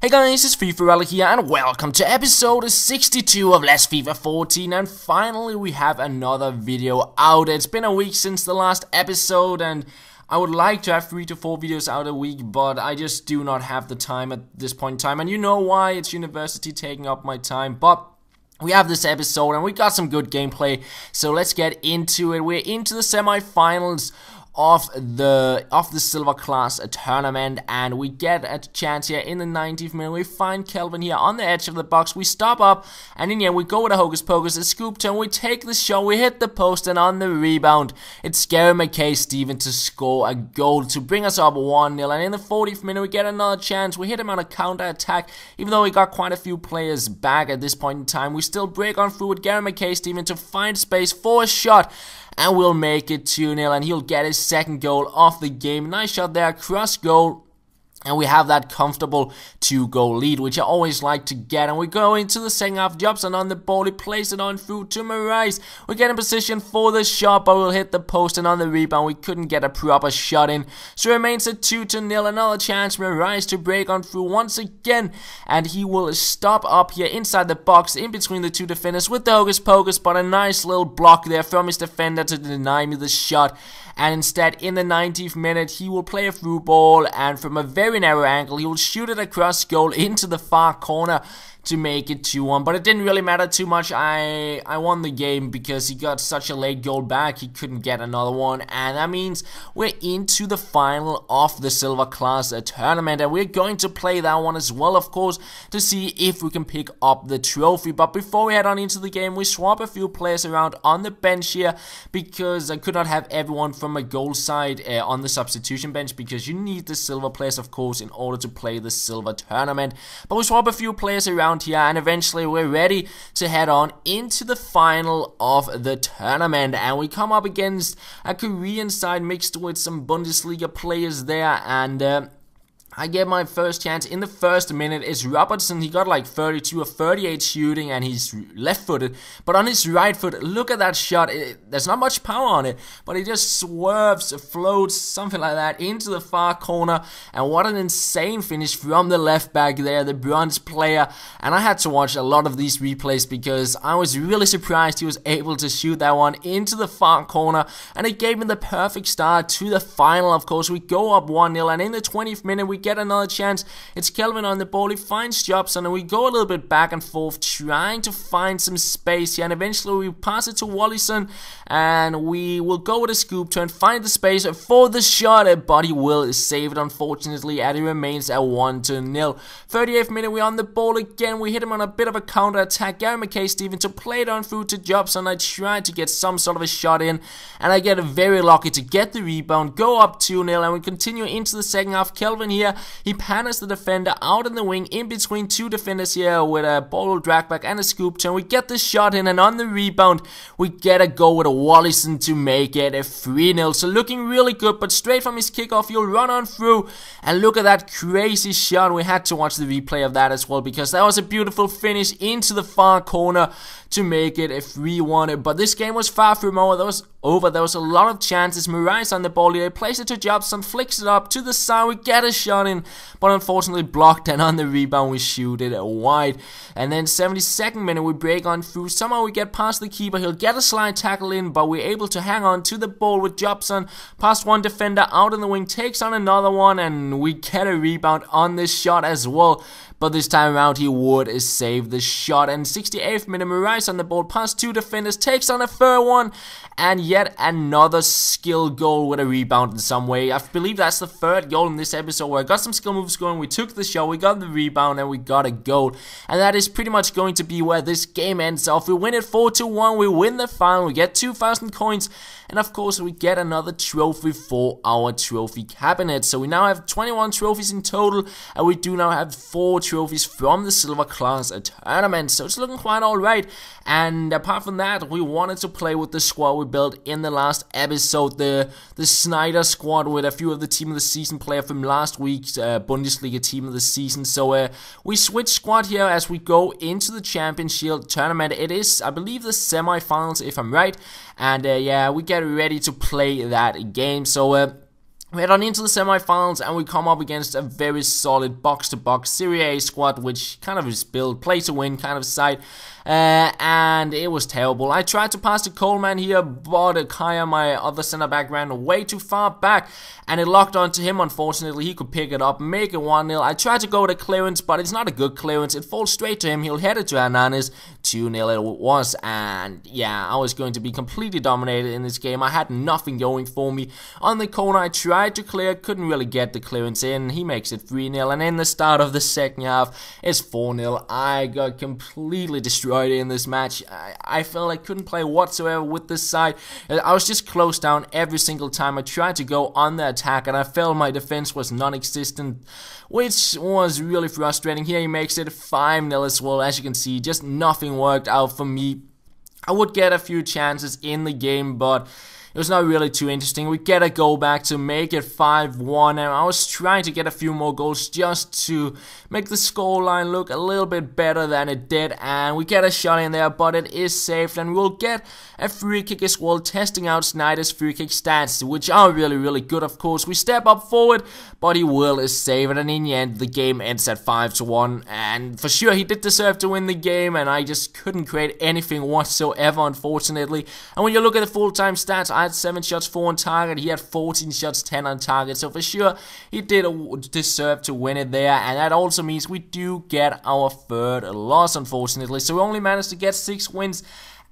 Hey guys, it's FifaRalle here and welcome to episode 62 of Let's FIFA 14, and finally we have another video out. It's been a week since the last episode and I would like to have 3 to 4 videos out a week, but I just do not have the time at this point in time, and you know why. It's university taking up my time, but we have this episode and we got some good gameplay, so let's get into it. We're into the semi-finals of the silver class tournament, and we get a chance here in the 90th minute. We find Kelvin here on the edge of the box. We stop up, and in the end we go with a hocus pocus, a scoop turn. We take the shot, we hit the post, and on the rebound it's Gary McKay-Steven to score a goal to bring us up 1-0. And in the 40th minute we get another chance. We hit him on a counter attack. Even though we got quite a few players back at this point in time, we still break on through with Gary McKay-Steven to find space for a shot, and we'll make it 2-0, and he'll get his second goal of the game. Nice shot there, cross goal. And we have that comfortable 2-goal lead, which I always like to get. And we go into the second half. Jobson on the ball. He plays it on through to Marais. We get in position for the shot, but we'll hit the post. And on the rebound, we couldn't get a proper shot in. So it remains a 2-0. Another chance, Marais to break on through once again. And he will stop up here inside the box, in between the two defenders with the hocus pocus. But a nice little block there from his defender to deny me the shot. And instead, in the 90th minute, he will play a through ball, and from a very narrow angle, he will shoot it across goal into the far corner to make it 2-1, but it didn't really matter too much. I won the game because he got such a late goal back, he couldn't get another one, and that means we're into the final of the silver class tournament, and we're going to play that one as well, of course, to see if we can pick up the trophy. But before we head on into the game, we swap a few players around on the bench here, because I could not have everyone from a goal side on the substitution bench, because you need the silver players, of course, in order to play the silver tournament. But we swap a few players around here, and eventually we're ready to head on into the final of the tournament, and we come up against a Korean side mixed with some Bundesliga players there, and I get my first chance in the first minute. Is Robertson. He got like 32 or 38 shooting, and he's left-footed. But on his right foot, look at that shot. There's not much power on it, but he just swerves, floats, something like that, into the far corner. And what an insane finish from the left back there, the bronze player. And I had to watch a lot of these replays because I was really surprised he was able to shoot that one into the far corner. And it gave me the perfect start to the final, of course. We go up 1-0, and in the 20th minute, we get another chance. It's Kelvin on the ball. He finds Jobson, and we go a little bit back and forth trying to find some space here, and eventually we pass it to Wallison, and we will go with a scoop turn, find the space for the shot, but he will save it, unfortunately, and it remains at 1-0. 38th minute, we're on the ball again. We hit him on a bit of a counter attack. Gary McKay-Steven to play it on through to Jobson. I tried to get some sort of a shot in, and I get very lucky to get the rebound, go up 2-0, and we continue into the second half. Kelvin here, he panics the defender out in the wing, in between two defenders here with a ball drag back and a scoop turn. We get the shot in, and on the rebound, we get a goal with a Wallison to make it a 3-0. So looking really good, but straight from his kickoff, he'll run on through, and look at that crazy shot. We had to watch the replay of that as well, because that was a beautiful finish into the far corner to make it a 3-1. But this game was far from over. There was a lot of chances. Marais on the ball here, plays it to Jobson, flicks it up to the side. We get a shot in, but unfortunately blocked, and on the rebound we shoot it wide. And then 72nd minute, we break on through. Somehow we get past the keeper. He'll get a slide tackle in, but we're able to hang on to the ball with Jobson. Past one defender out in the wing, takes on another one, and we get a rebound on this shot as well. But this time around, he would save the shot. And 68th minute, Marais on the ball, past two defenders, takes on a third one, and yet another skill goal with a rebound in some way. I believe that's the third goal in this episode where I got some skill moves going. We took the shot, we got the rebound, and we got a goal. And that is pretty much going to be where this game ends off. We win it 4-1, we win the final, we get 2,000 coins, and of course we get another trophy for our trophy cabinet. So we now have 21 trophies in total, and we do now have 4 trophies from the silver class tournament. So it's looking quite alright. And apart from that, we wanted to play with the squad we built in the last episode, the Snyder squad, with a few of the team of the season player from last week's Bundesliga team of the season. So we switch squad here as we go into the championship tournament. It is, I believe, the semi-finals if I'm right, and yeah, we get ready to play that game. So We head on into the semifinals and we come up against a very solid box-to-box Serie A squad, which kind of is built play to win kind of side. And it was terrible. I tried to pass to Coleman here, but Kaya, my other center back, ran way too far back and it locked onto him. Unfortunately, he could pick it up, make it 1-0. I tried to go with a clearance, but it's not a good clearance. It falls straight to him. He'll head it to Hernandez. 2-0 it was, and yeah, I was going to be completely dominated in this game. I had nothing going for me. On the corner, I tried to clear, couldn't really get the clearance in. He makes it 3-0, and in the start of the second half, it's 4-0. I got completely destroyed in this match. I felt I couldn't play whatsoever with this side. I was just closed down every single time I tried to go on the attack, and I felt my defense was non-existent, which was really frustrating. Here he makes it 5-0 as well. As you can see, just nothing worked out for me. I would get a few chances in the game, but it was not really too interesting. We get a goal back to make it 5-1, and I was trying to get a few more goals just to make the scoreline look a little bit better than it did, and we get a shot in there, but it is saved, and we'll get a free kick as well, testing out Snyder's free kick stats, which are really, really good, of course. We step up forward, but he will save it, and in the end, the game ends at 5-1, and for sure, he did deserve to win the game, and I just couldn't create anything whatsoever, unfortunately. And when you look at the full-time stats, I had 7 shots, 4 on target. He had 14 shots, 10 on target. So for sure, he did deserve to win it there. And that also means we do get our third loss, unfortunately. So we only managed to get 6 wins.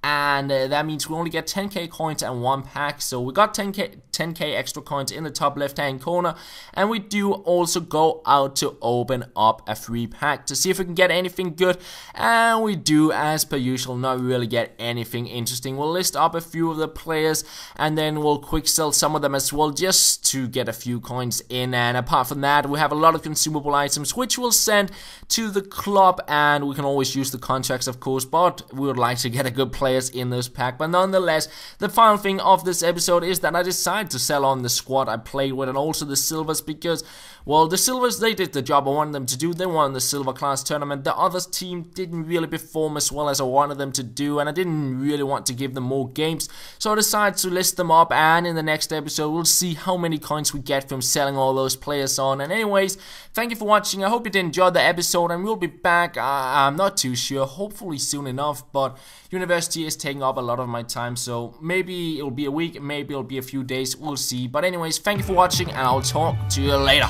And that means we only get 10k coins and 1 pack. So we got 10k extra coins in the top left hand corner, and we do also go out to open up a free pack to see if we can get anything good, and we do, as per usual, not really get anything interesting. We'll list up a few of the players and then we'll quick sell some of them as well, just to get a few coins in. And apart from that, we have a lot of consumable items which we'll send to the club, and we can always use the contracts, of course, but we would like to get a good player in this pack. But nonetheless, the final thing of this episode is that I decided to sell on the squad I played with, and also the silvers, because, well, the silvers, they did the job I wanted them to do. They won the silver class tournament. The other team didn't really perform as well as I wanted them to do, and I didn't really want to give them more games, so I decided to list them up, and in the next episode we'll see how many coins we get from selling all those players on. And anyways, thank you for watching. I hope you did enjoy the episode, and we'll be back, I'm not too sure, hopefully soon enough, but university is taking up a lot of my time, so maybe it'll be a week, maybe it'll be a few days, we'll see. But anyways, thank you for watching, and I'll talk to you later.